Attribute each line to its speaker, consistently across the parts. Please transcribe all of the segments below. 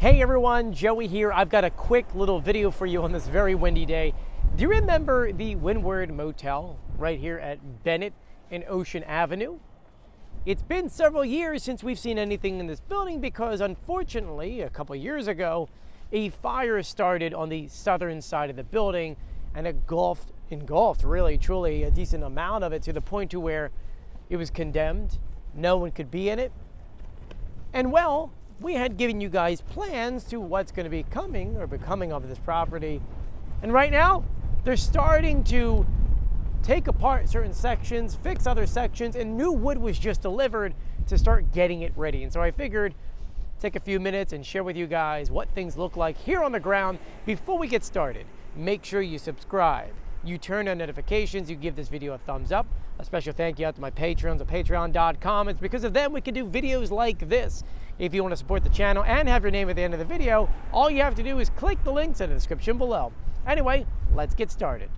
Speaker 1: Hey everyone, Joey here. I've got a quick little video for you on this very windy day. Do you remember the Windward Motel right here at Bennett and Ocean Avenue? It's been several years since we've seen anything in this building because unfortunately, a couple years ago, a fire started on the southern side of the building and engulfed really, truly a decent amount of it to the point to where it was condemned. No one could be in it. And well, we had given you guys plans to what's going to be coming or becoming of this property. And right now, they're starting to take apart certain sections, fix other sections, and new wood was just delivered to start getting it ready. And so I figured take a few minutes and share with you guys what things look like here on the ground. Before we get started, make sure you subscribe. You turn on notifications, you give this video a thumbs up. A special thank you out to my patrons at patreon.com. It's because of them we can do videos like this. If you want to support the channel and have your name at the end of the video, all you have to do is click the links in the description below. Anyway, let's get started.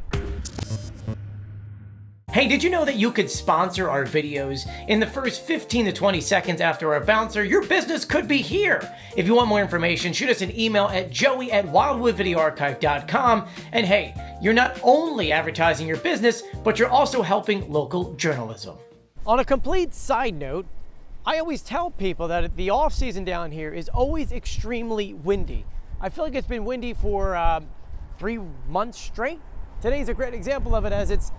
Speaker 1: Hey, did you know that you could sponsor our videos? In the first 15 to 20 seconds after our bouncer, your business could be here. If you want more information, shoot us an email at joey@wildwoodvideoarchive.com. And hey, you're not only advertising your business, but you're also helping local journalism. On a complete side note, I always tell people that the off season down here is always extremely windy. I feel like it's been windy for 3 months straight. Today's a great example of it as it's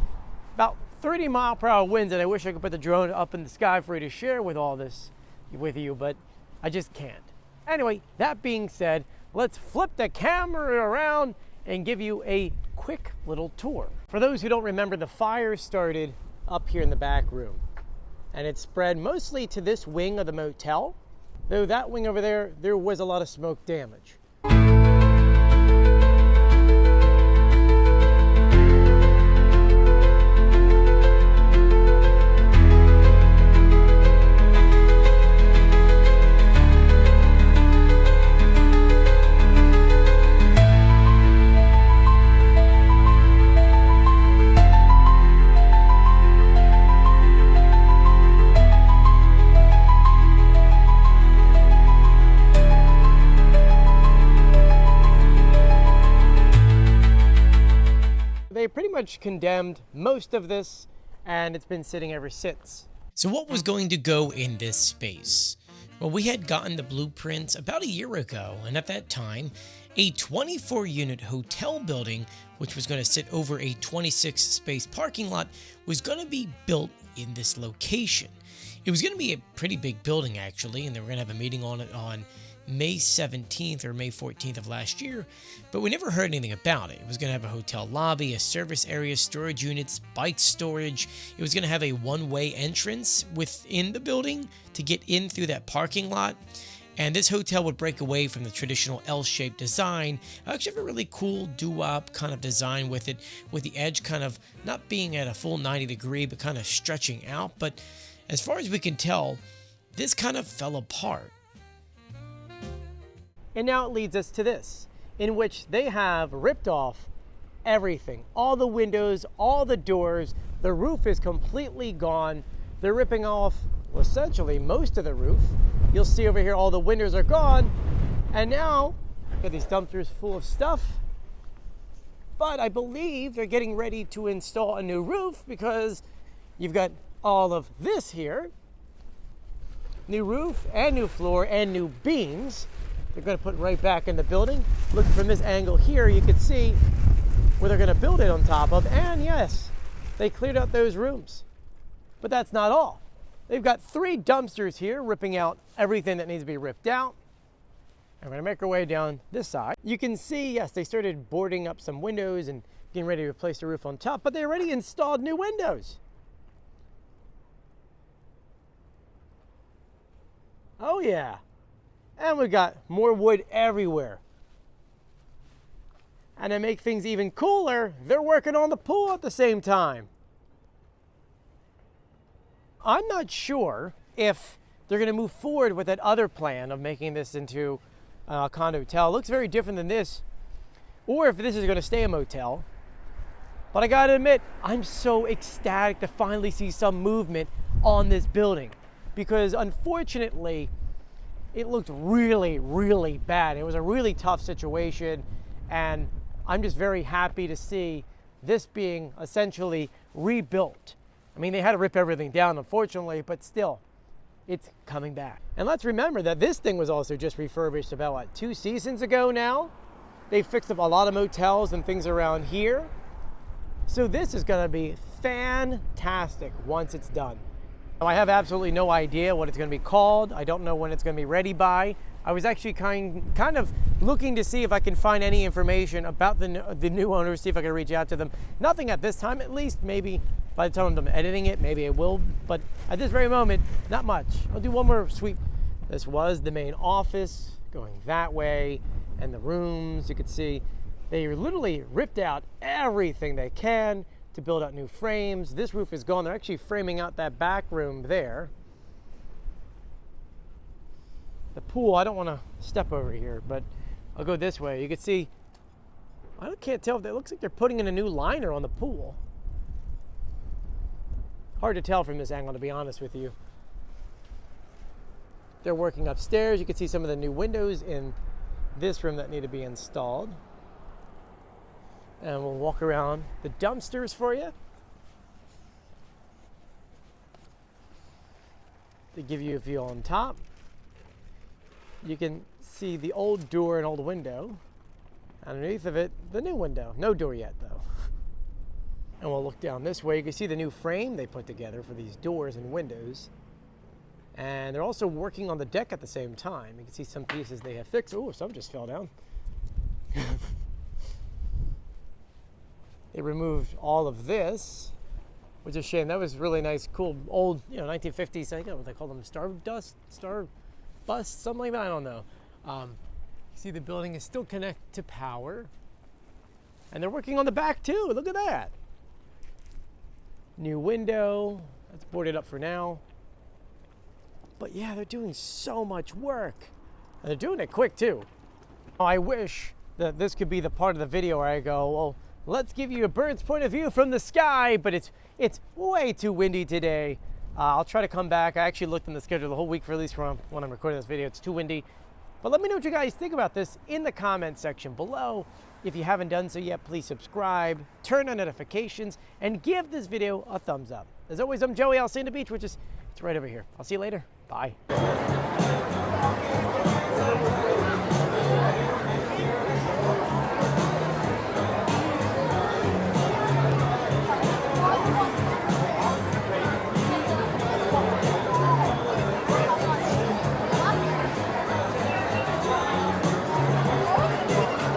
Speaker 1: about 30-mile-per-hour winds, and I wish I could put the drone up in the sky for you to share with all this with you, but I just can't. Anyway, that being said, let's flip the camera around and give you a quick little tour. For those who don't remember, the fire started up here in the back room, and it spread mostly to this wing of the motel, though that wing over there was a lot of smoke damage. They pretty much condemned most of this, and it's been sitting ever since.
Speaker 2: So what was going to go in this space? Well, we had gotten the blueprints about a year ago, and at that time, a 24-unit hotel building, which was going to sit over a 26-space parking lot, was going to be built in this location. It was going to be a pretty big building, actually, and they were going to have a meeting on it on May 17th or May 14th of last year, but we never heard anything about it. It was going to have a hotel lobby, a service area, storage units, bike storage. It was going to have a one-way entrance within the building to get in through that parking lot. And this hotel would break away from the traditional L-shaped design. Actually have a really cool doo-wop kind of design with it, with the edge kind of not being at a full 90 degree, but kind of stretching out. But as far as we can tell, this kind of fell apart.
Speaker 1: And now it leads us to this, in which they have ripped off everything. All the windows, all the doors, the roof is completely gone. They're ripping off, well, essentially most of the roof. You'll see over here all the windows are gone. And now, got these dumpsters full of stuff. But I believe they're getting ready to install a new roof because you've got all of this here. New roof and new floor and new beams. They're going to put right back in the building. Looking from this angle here, you can see where they're going to build it on top of. And yes, they cleared out those rooms. But that's not all. They've got 3 dumpsters here ripping out everything that needs to be ripped out. And we're going to make our way down this side. You can see, yes, they started boarding up some windows and getting ready to replace the roof on top, but they already installed new windows. Oh yeah. And we got more wood everywhere. And to make things even cooler, they're working on the pool at the same time. I'm not sure if they're going to move forward with that other plan of making this into a condo hotel. It looks very different than this. Or if this is going to stay a motel. But I got to admit, I'm so ecstatic to finally see some movement on this building. Because unfortunately, it looked really, really bad. It was a really tough situation, and I'm just very happy to see this being essentially rebuilt. I mean, they had to rip everything down, unfortunately, but still, it's coming back. And let's remember that this thing was also just refurbished about, what, 2 seasons ago now? They fixed up a lot of motels and things around here. So this is gonna be fantastic once it's done. Now, I have absolutely no idea what it's gonna be called. I don't know when it's gonna be ready by. I was actually kind of looking to see if I can find any information about the new owners, see if I can reach out to them. Nothing at this time, at least. Maybe by the time I'm editing it, maybe I will. But at this very moment, not much. I'll do one more sweep. This was the main office going that way, and the rooms, you could see, they literally ripped out everything they can to build out new frames. This roof is gone. They're actually framing out that back room there. The pool, I don't want to step over here, but I'll go this way. You can see, can't tell if it looks like they're putting in a new liner on the pool. Hard to tell from this angle, to be honest with you. They're working upstairs. You can see some of the new windows in this room that need to be installed. And we'll walk around the dumpsters for you to give you a view on top. You can see the old door and old window. Underneath of it, the new window. No door yet, though. And we'll look down this way. You can see the new frame they put together for these doors and windows. And they're also working on the deck at the same time. You can see some pieces they have fixed. Oh, some just fell down. They removed all of this, which is a shame. That was really nice, cool, old, 1950s. I think what they call them, star bus, something like that. I don't know. You see the building is still connected to power, and they're working on the back too. Look at that. New window. That's boarded up for now. But yeah, they're doing so much work, and they're doing it quick too. I wish that this could be the part of the video where I go, well, let's give you a bird's point of view from the sky, but it's way too windy today. I'll try to come back. I actually looked in the schedule the whole week for at least when I'm recording this video. It's too windy. But let me know what you guys think about this in the comment section below. If you haven't done so yet, please subscribe, turn on notifications, and give this video a thumbs up. As always, I'm Joey. I'll see you on the beach, it's right over here. I'll see you later. Bye.